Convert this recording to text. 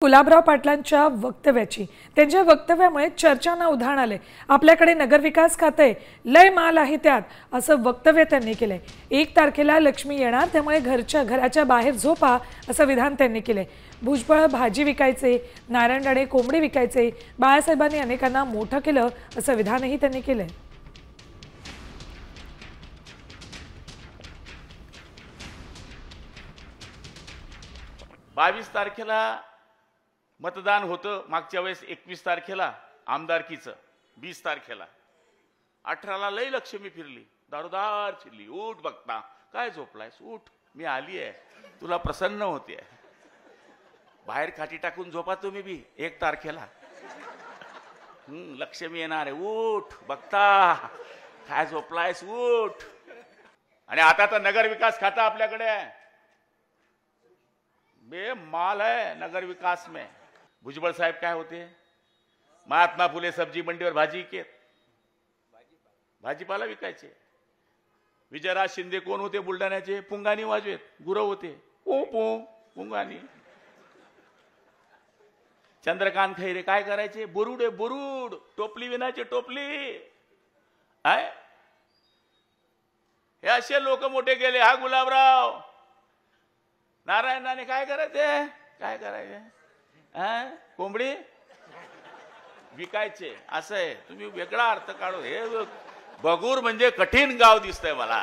गुलाबराव पाटलांच्या वक्तव्याची. त्यांच्या वक्तव्यामुळे चर्चांना उधाण आले. आपल्याकडे नगरविकास खाते लय माल आहे त्यात असं वक्तव्य त्यांनी केलंय. 1 तारखेला लक्ष्मी येणार त्यामुळे घराच्या बाहेर झोपा असं विधान त्यांनी केलंय. भुजबळ भाजी विकायचे, नारायण राणे कोंबडी विकायचे, बाळासाहेबांनी अनेकांना मोठं केलं असं विधानही त्यांनी केलंय. 22 तारखेला मतदान होतं, मागच्या वेळेस 21 तारखेला आमदारकीचं, 20 तारखेला 18ला लई लक्ष्मी फिरली, दारोदार फिरली. उठ बघता, काय झोपलायस, उठ, मी आली आहे, तुला प्रसन्न होते. बाहेर खाटी टाकून झोपा तुम्ही बी 1 तारखेला. लक्ष्मी येणार आहे, उठ बघता, काय झोपलायस, उठ. आणि आता तर नगर विकास खाता आपल्याकडे आहे, बेमाल है नगर विकास में. भुजबळ साहेब काय होते, महात्मा फुले सब्जी मंडीवर भाजीपाला विकायचे. विजयराज शिंदे कोण होते बुलढाण्याचे, पुंगानी वाजवेत, गुरव होते, पो पो पुंगानी. चंद्रकांत खैरे काय करायचे, बुरुड टोपली विनायचे, टोपली. हे असे लोक मोठे गेले. हा गुलाबराव नारायणाने काय करायचे, कोंबडी विकायचे. असं आहे, तुम्ही वेगळा अर्थ काढू. हे बगूर म्हणजे कठीण गाव दिसतंय मला.